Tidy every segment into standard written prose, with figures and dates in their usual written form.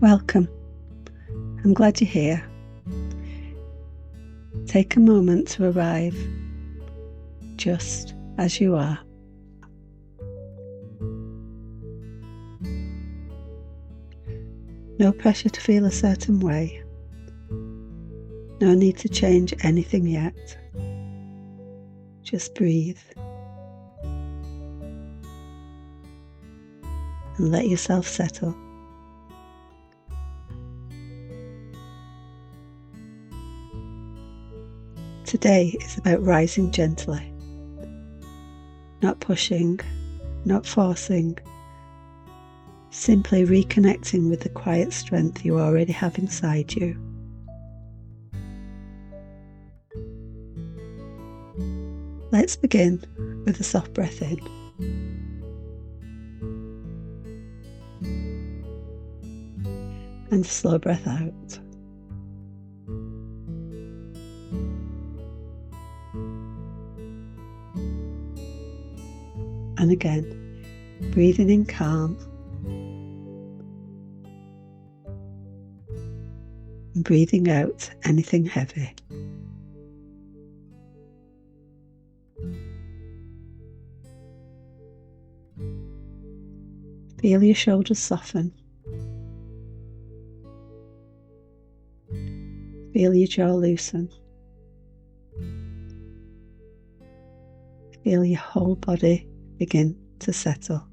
Welcome. I'm glad you're here. Take a moment to arrive just as you are. No pressure to feel a certain way. No need to change anything yet. Just breathe and let yourself settle. Today is about rising gently, not pushing, not forcing, simply reconnecting with the quiet strength you already have inside you. Let's begin with a soft breath in. And a slow breath out. And again, breathing in calm and breathing out anything heavy. Feel your shoulders soften. Feel your jaw loosen. Feel your whole body begin to settle.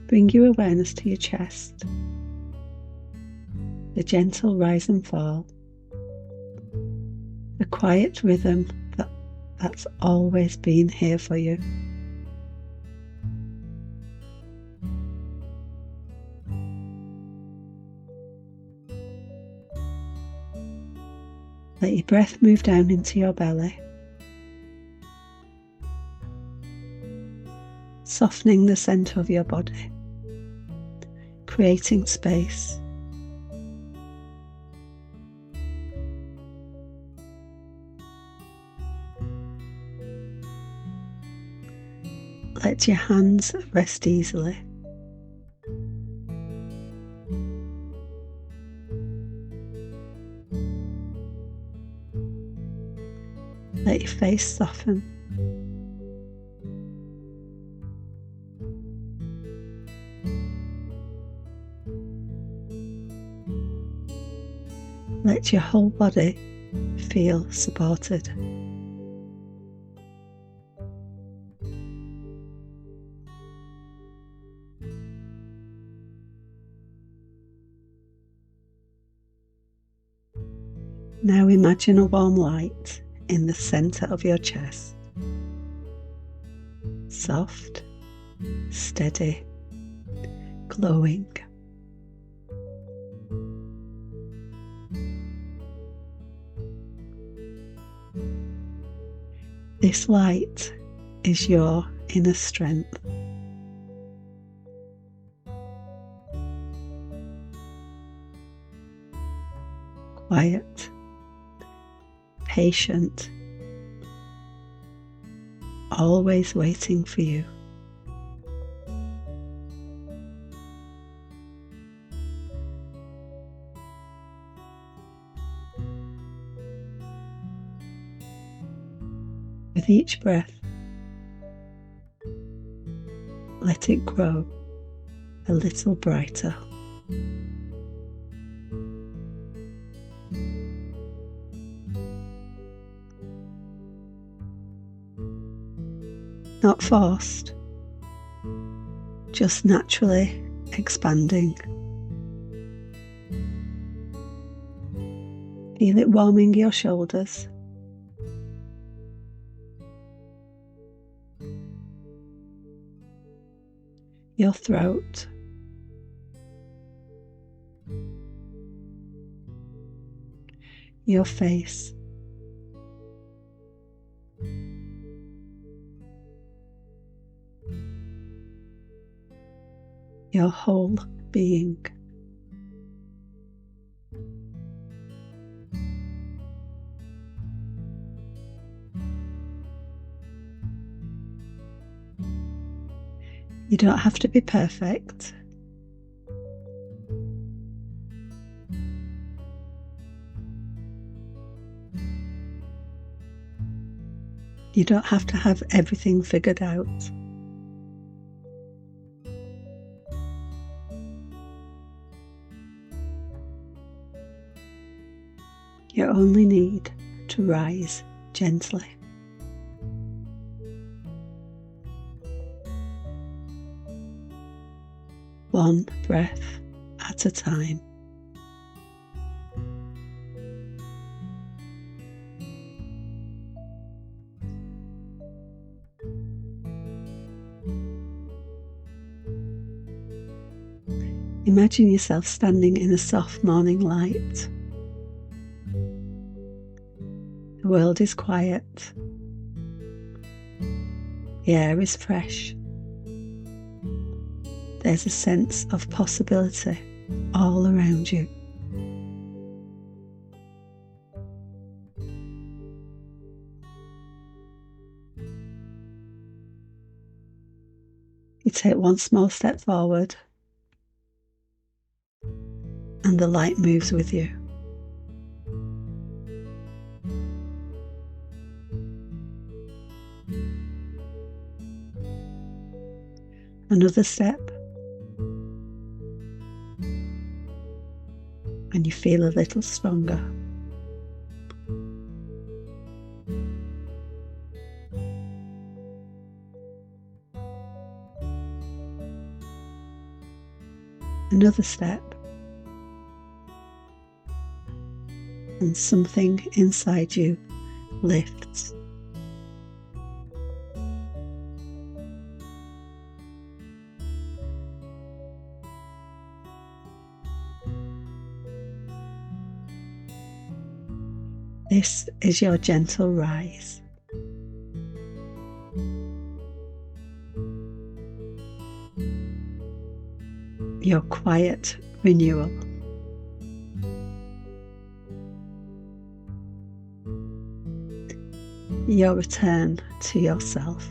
Bring your awareness to your chest, the gentle rise and fall, the quiet rhythm that's always been here for you. Let your breath move down into your belly, softening the centre of your body, creating space. Let your hands rest easily. Let your face soften. Let your whole body feel supported. Now imagine a warm light in the centre of your chest. Soft, steady, glowing. This light is your inner strength. Quiet, patient, always waiting for you. With each breath, let it grow a little brighter. Not forced, just naturally expanding. Feel it warming your shoulders, your throat, your face, your whole being. You don't have to be perfect. You don't have to have everything figured out. You only need to rise gently. One breath at a time. Imagine yourself standing in a soft morning light. The world is quiet. The air is fresh. There's a sense of possibility all around you. You take one small step forward, and the light moves with you. Another step, and you feel a little stronger. Another step, and something inside you lifts. This is your gentle rise. Your quiet renewal. Your return to yourself.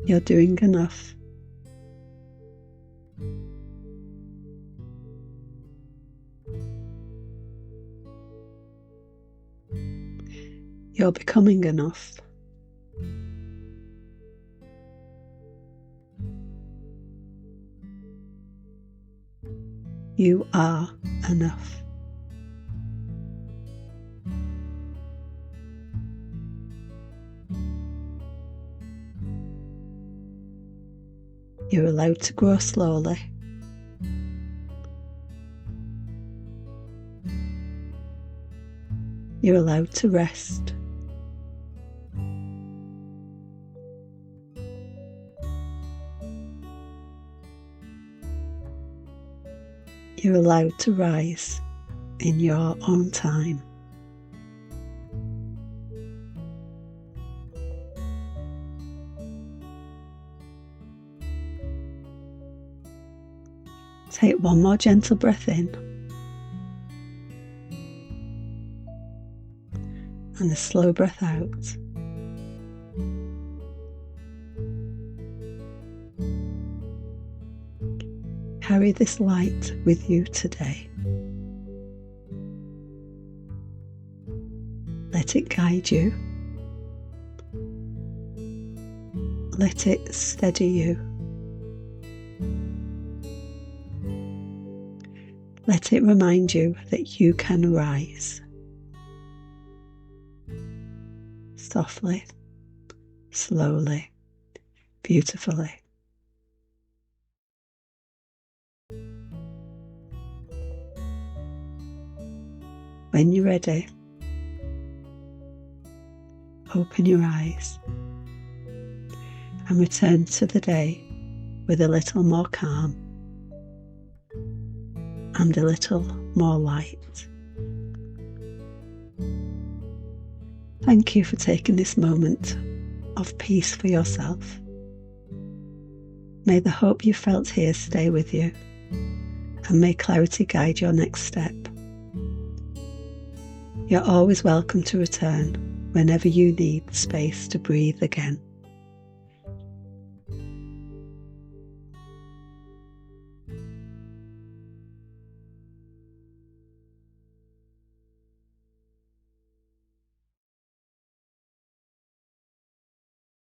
You're doing enough. You're becoming enough. You are enough. You're allowed to grow slowly. You're allowed to rest. You're allowed to rise in your own time. Take one more gentle breath in and a slow breath out. Carry this light with you today. Let it guide you. Let it steady you. Let it remind you that you can rise. Softly, slowly, beautifully. When you're ready, open your eyes and return to the day with a little more calm and a little more light. Thank you for taking this moment of peace for yourself. May the hope you felt here stay with you, and may clarity guide your next step. You're always welcome to return whenever you need space to breathe again.